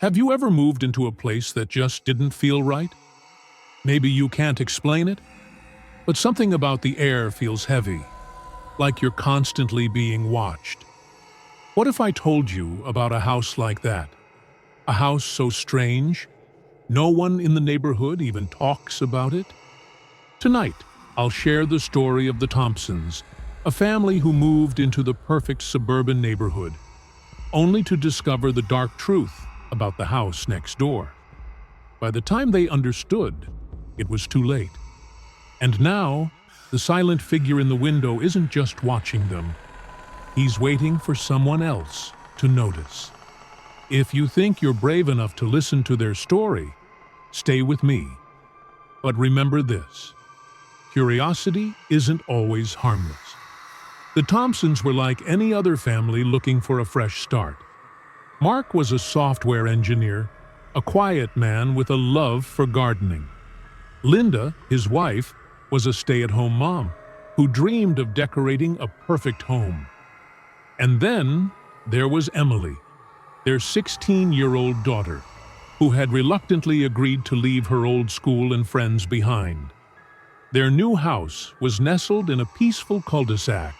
Have you ever moved into a place that just didn't feel right? Maybe you can't explain it, but something about the air feels heavy, like you're constantly being watched. What if I told you about a house like that? A house so strange, no one in the neighborhood even talks about it? Tonight, I'll share the story of the Thompsons, a family who moved into the perfect suburban neighborhood, only to discover the dark truth about the house next door. By the time they understood, it was too late. And now, the silent figure in the window isn't just watching them. He's waiting for someone else to notice. If you think you're brave enough to listen to their story, stay with me. But remember this: curiosity isn't always harmless. The Thompsons were like any other family looking for a fresh start. Mark was a software engineer, a quiet man with a love for gardening. Linda, his wife, was a stay-at-home mom who dreamed of decorating a perfect home. And then there was Emily, their 16-year-old daughter, who had reluctantly agreed to leave her old school and friends behind. Their new house was nestled in a peaceful cul-de-sac,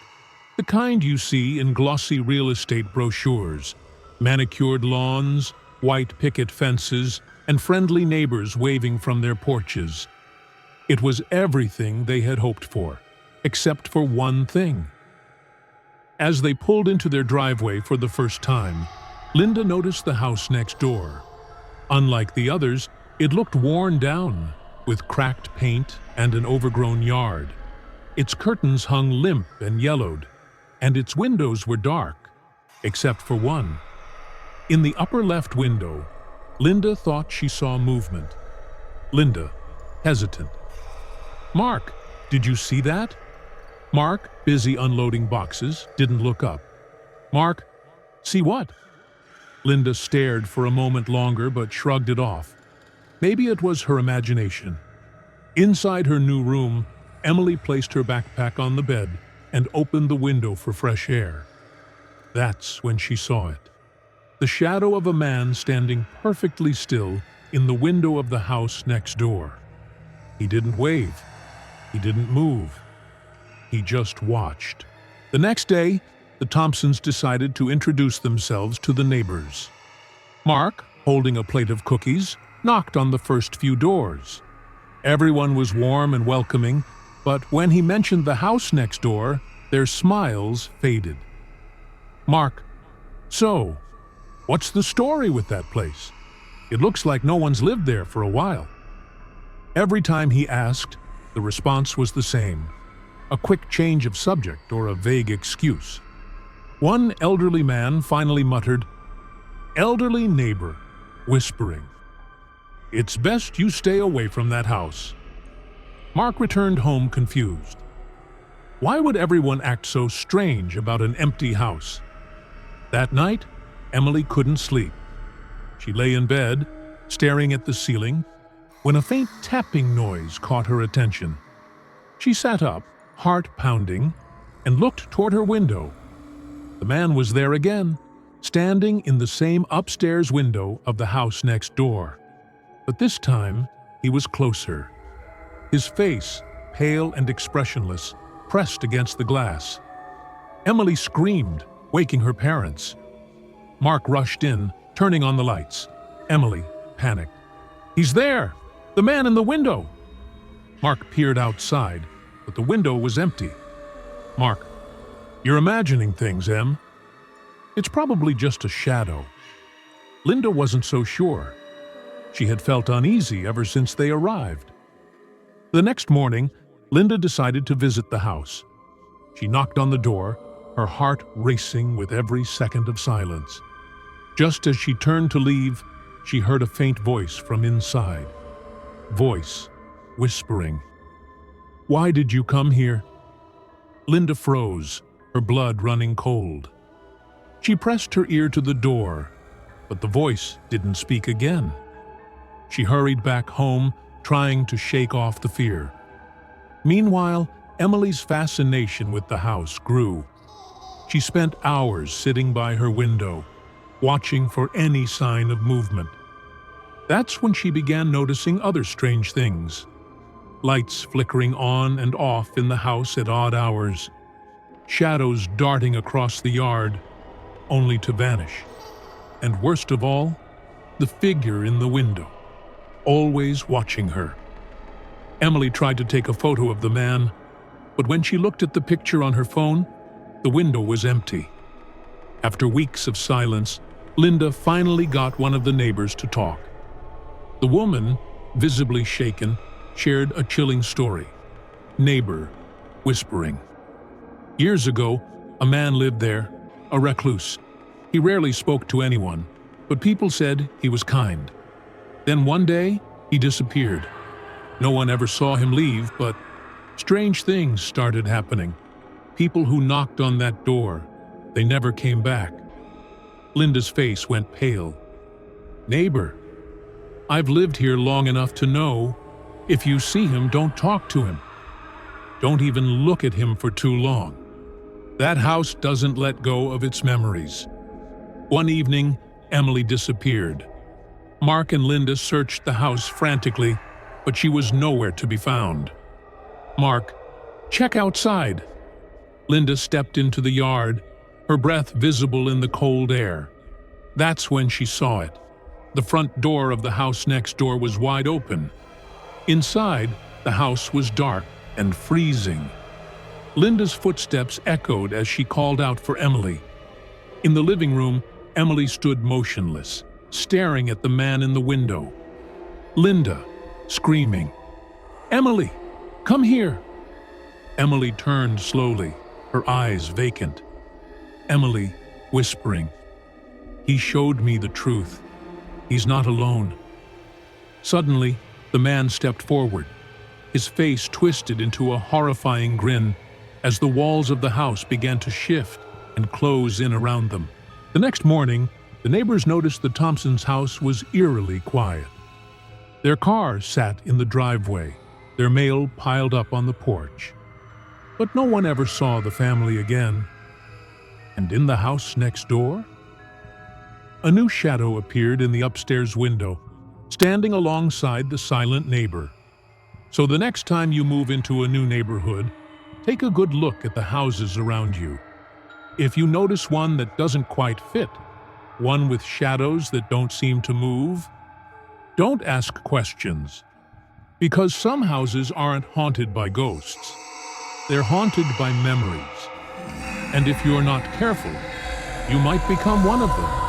the kind you see in glossy real estate brochures: manicured lawns, white picket fences, and friendly neighbors waving from their porches. It was everything they had hoped for, except for one thing. As they pulled into their driveway for the first time, Linda noticed the house next door. Unlike the others, it looked worn down, with cracked paint and an overgrown yard. Its curtains hung limp and yellowed, and its windows were dark, except for one. In the upper left window, Linda thought she saw movement. Linda, hesitant. "Mark, did you see that?" Mark, busy unloading boxes, didn't look up. "Mark, see what?" Linda stared for a moment longer but shrugged it off. Maybe it was her imagination. Inside her new room, Emily placed her backpack on the bed and opened the window for fresh air. That's when she saw it. The shadow of a man standing perfectly still in the window of the house next door. He didn't wave. He didn't move. He just watched. The next day, the Thompsons decided to introduce themselves to the neighbors. Mark, holding a plate of cookies, knocked on the first few doors. Everyone was warm and welcoming, but when he mentioned the house next door, their smiles faded. "Mark, so, what's the story with that place? It looks like no one's lived there for a while." Every time he asked, the response was the same: a quick change of subject or a vague excuse. One elderly man finally muttered, "Elderly neighbor," whispering, "It's best you stay away from that house." Mark returned home confused. Why would everyone act so strange about an empty house? That night, Emily couldn't sleep. She lay in bed, staring at the ceiling, when a faint tapping noise caught her attention. She sat up, heart pounding, and looked toward her window. The man was there again, standing in the same upstairs window of the house next door. But this time, he was closer. His face, pale and expressionless, pressed against the glass. Emily screamed, waking her parents. Mark rushed in, turning on the lights. Emily panicked. "He's there! The man in the window!" Mark peered outside, but the window was empty. "Mark, you're imagining things, Em. It's probably just a shadow." Linda wasn't so sure. She had felt uneasy ever since they arrived. The next morning, Linda decided to visit the house. She knocked on the door, her heart racing with every second of silence. Just as she turned to leave, she heard a faint voice from inside. Voice, whispering, "Why did you come here?" Linda froze, her blood running cold. She pressed her ear to the door, but the voice didn't speak again. She hurried back home, trying to shake off the fear. Meanwhile, Emily's fascination with the house grew. She spent hours sitting by her window, watching for any sign of movement. That's when she began noticing other strange things. Lights flickering on and off in the house at odd hours. Shadows darting across the yard, only to vanish. And worst of all, the figure in the window, always watching her. Emily tried to take a photo of the man, but when she looked at the picture on her phone, the window was empty. After weeks of silence, Linda finally got one of the neighbors to talk. The woman, visibly shaken, shared a chilling story. Neighbor, whispering. Years ago, a man lived there, a recluse. He rarely spoke to anyone, but people said he was kind. Then one day, he disappeared. No one ever saw him leave, but strange things started happening. People who knocked on that door, they never came back. Linda's face went pale. Neighbor, I've lived here long enough to know, if you see him, don't talk to him. Don't even look at him for too long. That house doesn't let go of its memories. One evening, Emily disappeared. Mark and Linda searched the house frantically, but she was nowhere to be found. Mark, check outside. Linda stepped into the yard, her breath visible in the cold air. That's when she saw it. The front door of the house next door was wide open. Inside, the house was dark and freezing. Linda's footsteps echoed as she called out for Emily. In the living room, Emily stood motionless, staring at the man in the window. Linda, screaming, "Emily, come here!" Emily turned slowly, her eyes vacant. Emily, whispering, "He showed me the truth. He's not alone." Suddenly, the man stepped forward. His face twisted into a horrifying grin as the walls of the house began to shift and close in around them. The next morning, the neighbors noticed the Thompsons' house was eerily quiet. Their car sat in the driveway, their mail piled up on the porch. But no one ever saw the family again. And in the house next door? A new shadow appeared in the upstairs window, standing alongside the silent neighbor. So the next time you move into a new neighborhood, take a good look at the houses around you. If you notice one that doesn't quite fit, one with shadows that don't seem to move, don't ask questions. Because some houses aren't haunted by ghosts. They're haunted by memories. And if you're not careful, you might become one of them.